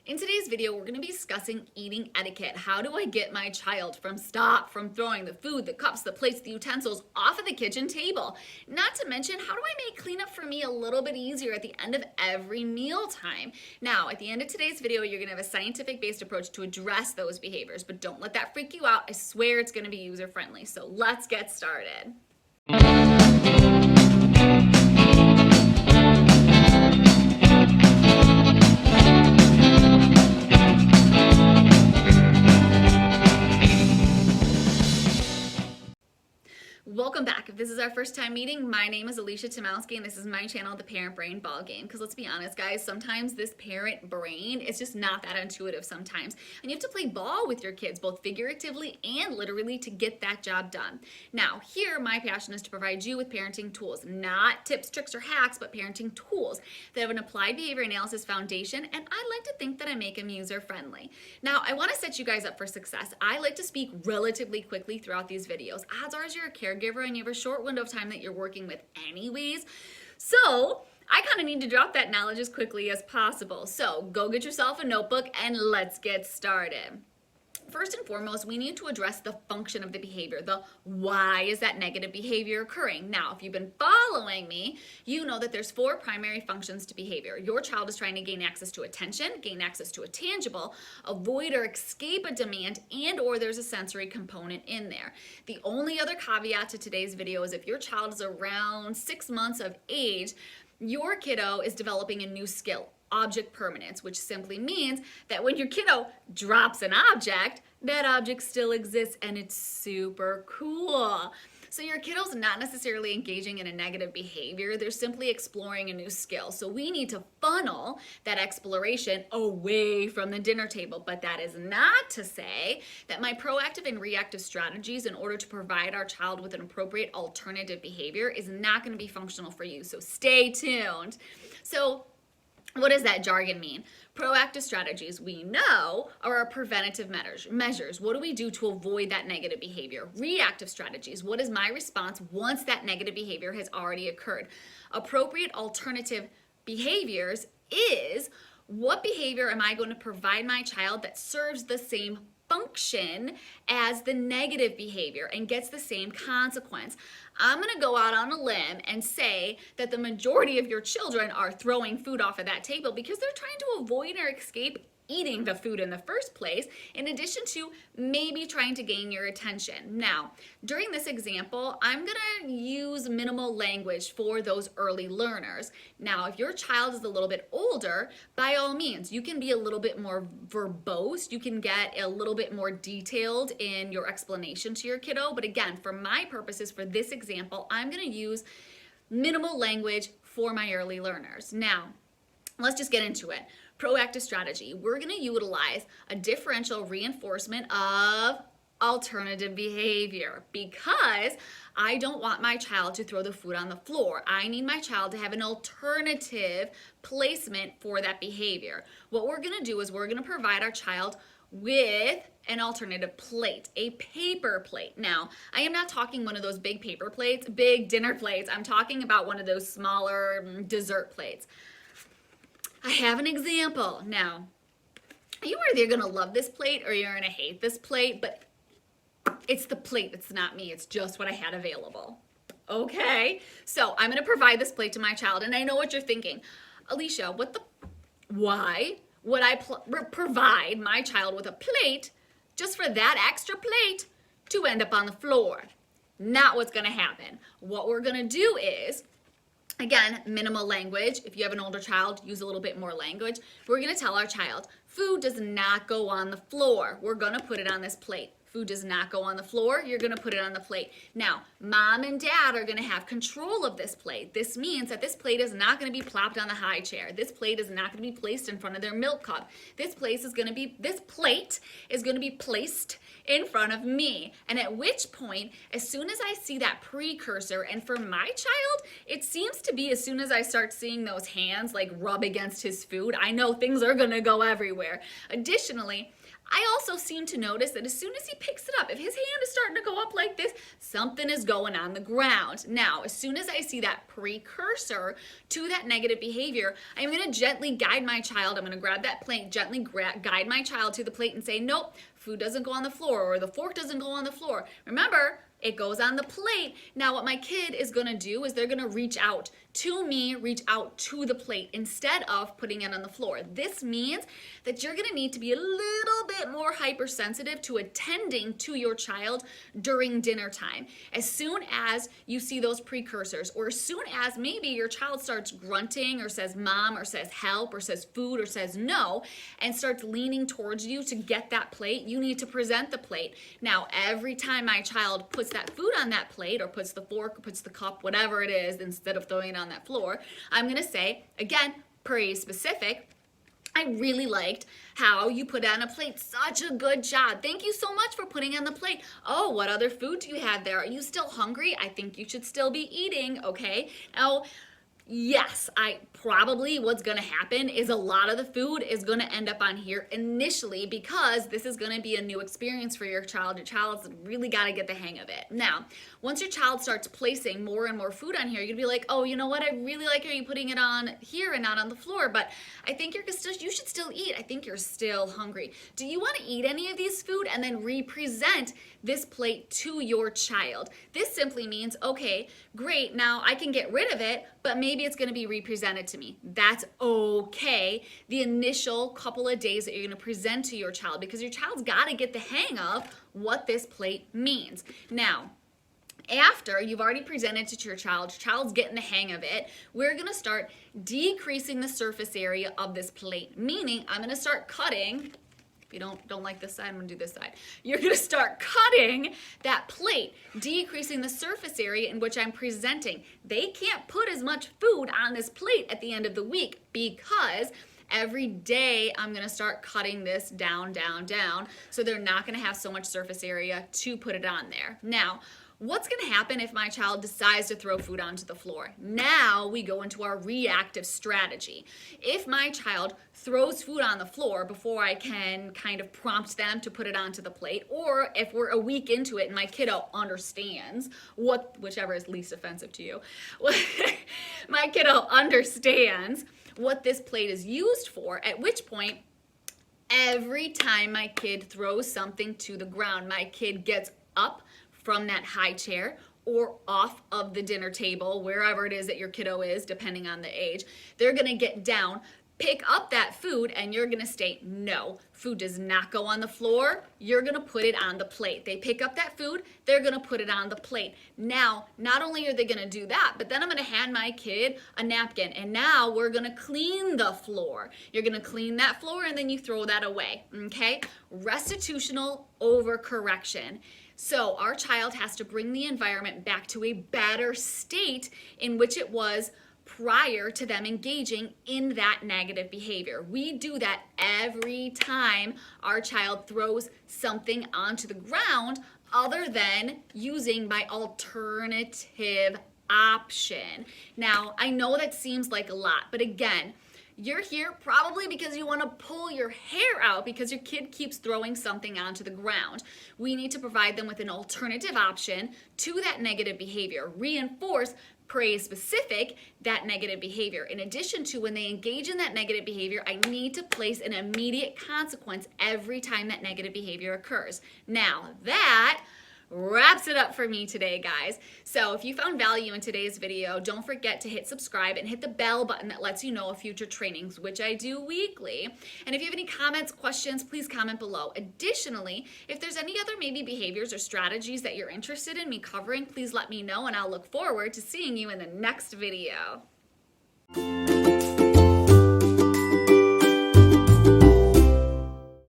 In today's video, we're going to be discussing eating etiquette. How do I get my child from throwing the food, the cups, the plates, the utensils off of the kitchen table? Not to mention, how do I make cleanup for me a little bit easier at the end of every meal time? Now, at the end of today's video, you're going to have a scientific-based approach to address those behaviors, but don't let that freak you out. I swear it's going to be user-friendly. So let's get started. Welcome back. If this is our first time meeting, my name is Alicia Tomowski and this is my channel, The Parent Brain Ball Game. Because let's be honest, guys, sometimes this parent brain is just not that intuitive sometimes. And you have to play ball with your kids, both figuratively and literally, to get that job done. Now, here, my passion is to provide you with parenting tools, not tips, tricks, or hacks, but parenting tools that have an applied behavior analysis foundation, and I like to think that I make them user-friendly. Now, I want to set you guys up for success. I like to speak relatively quickly throughout these videos. Odds are you're a caregiver and you have a short window of time that you're working with anyways. So I kind of need to drop that knowledge as quickly as possible. So go get yourself a notebook and let's get started. First and foremost, we need to address the function of the behavior, the why is that negative behavior occurring. Now, if you've been following me, you know that there's 4 primary functions to behavior. Your child is trying to gain access to attention, gain access to a tangible, avoid or escape a demand, and or there's a sensory component in there. The only other caveat to today's video is if your child is around 6 months of age, your kiddo is developing a new skill, object permanence, which simply means that when your kiddo drops an object, that object still exists and it's super cool. So your kiddo's not necessarily engaging in a negative behavior, they're simply exploring a new skill. So we need to funnel that exploration away from the dinner table. But that is not to say that my proactive and reactive strategies in order to provide our child with an appropriate alternative behavior is not going to be functional for you. So stay tuned. So what does that jargon mean? Proactive strategies, we know, are our preventative measures. What do we do to avoid that negative behavior? Reactive strategies, what is my response once that negative behavior has already occurred? Appropriate alternative behaviors is what behavior am I going to provide my child that serves the same function as the negative behavior and gets the same consequence. I'm going to go out on a limb and say that the majority of your children are throwing food off of that table because they're trying to avoid or escape eating the food in the first place, in addition to maybe trying to gain your attention. Now, during this example, I'm going to use minimal language for those early learners. Now, if your child is a little bit older, by all means, you can be a little bit more verbose. You can get a little bit more detailed in your explanation to your kiddo. But again, for my purposes, for this example, I'm going to use minimal language for my early learners. Now, let's just get into it. Proactive strategy. We're going to utilize a differential reinforcement of alternative behavior because I don't want my child to throw the food on the floor. I need my child to have an alternative placement for that behavior. What we're going to do is we're going to provide our child with an alternative plate, a paper plate. Now, I am not talking one of those big paper plates, big dinner plates. I'm talking about one of those smaller dessert plates. I have an example. Now, you are either gonna love this plate or you're gonna hate this plate, but it's the plate, it's not me, it's just what I had available. Okay, so I'm gonna provide this plate to my child, and I know what you're thinking. Alicia, why would I provide my child with a plate just for that extra plate to end up on the floor? Not what's gonna happen. What we're gonna do is, again, minimal language. If you have an older child, use a little bit more language. We're going to tell our child, food does not go on the floor. We're going to put it on this plate. Food does not go on the floor. You're going to put it on the plate. Now, mom and dad are going to have control of this plate. This means that this plate is not going to be plopped on the high chair. This plate is not going to be placed in front of their milk cup. This plate is going to be placed in front of me. And at which point, as soon as I see that precursor, and for my child, it seems to be as soon as I start seeing those hands like rub against his food, I know things are going to go everywhere. Additionally, I also seem to notice that as soon as he picks it up, if his hand is starting to go up like this, something is going on the ground. Now, as soon as I see that precursor to that negative behavior, I'm going to gently guide my child. I'm going to grab that plate, gently guide my child to the plate and say, nope, food doesn't go on the floor, or the fork doesn't go on the floor. Remember, it goes on the plate. Now what my kid is gonna do is they're gonna reach out to me, reach out to the plate instead of putting it on the floor. This means that you're gonna need to be a little bit more hypersensitive to attending to your child during dinner time. As soon as you see those precursors, or as soon as maybe your child starts grunting or says mom or says help or says food or says no and starts leaning towards you to get that plate, you need to present the plate. Now, every time my child puts that food on that plate or puts the fork or puts the cup, whatever it is, instead of throwing it on that floor, I'm gonna say, again, pretty specific, I really liked how you put on a plate. Such a good job. Thank you so much for putting on the plate. Oh, what other food do you have there? Are you still hungry? I think you should still be eating, okay? Now, yes, what's gonna happen is a lot of the food is gonna end up on here initially because this is gonna be a new experience for your child. Your child's really gotta get the hang of it. Now, once your child starts placing more and more food on here, you're gonna be like, oh, you know what? I really like how you're putting it on here and not on the floor, but I think you should still eat. I think you're still hungry. Do you wanna eat any of these food? And then represent this plate to your child. This simply means, okay, great, now I can get rid of it, but maybe it's gonna be represented to me. That's okay. The initial couple of days that you're gonna present to your child, because your child's gotta get the hang of what this plate means. Now, after you've already presented it to your child's getting the hang of it, we're gonna start decreasing the surface area of this plate, meaning I'm gonna start cutting. If you don't like this side, I'm gonna do this side. You're gonna start cutting that plate, decreasing the surface area in which I'm presenting. They can't put as much food on this plate at the end of the week because every day I'm gonna start cutting this down, down, down, so they're not gonna have so much surface area to put it on there. Now, what's gonna happen if my child decides to throw food onto the floor? Now we go into our reactive strategy. If my child throws food on the floor before I can kind of prompt them to put it onto the plate, or if we're a week into it and my kiddo understands whichever is least offensive to you, my kiddo understands what this plate is used for, at which point every time my kid throws something to the ground, my kid gets up from that high chair or off of the dinner table, wherever it is that your kiddo is, depending on the age, they're gonna get down, pick up that food, and you're gonna state, no, food does not go on the floor, you're gonna put it on the plate. They pick up that food, they're gonna put it on the plate. Now, not only are they gonna do that, but then I'm gonna hand my kid a napkin, and now we're gonna clean the floor. You're gonna clean that floor, and then you throw that away, okay? Restitutional overcorrection. So our child has to bring the environment back to a better state in which it was prior to them engaging in that negative behavior. We do that every time our child throws something onto the ground other than using my alternative option. Now, I know that seems like a lot, but again, you're here probably because you want to pull your hair out because your kid keeps throwing something onto the ground. We need to provide them with an alternative option to that negative behavior. Reinforce, praise specific, that negative behavior. In addition to when they engage in that negative behavior, I need to place an immediate consequence every time that negative behavior occurs. Now, that wraps it up for me today, guys. So if you found value in today's video, don't forget to hit subscribe and hit the bell button that lets you know of future trainings, which I do weekly. And if you have any comments, questions, please comment below. Additionally, if there's any other maybe behaviors or strategies that you're interested in me covering, please let me know, and I'll look forward to seeing you in the next video.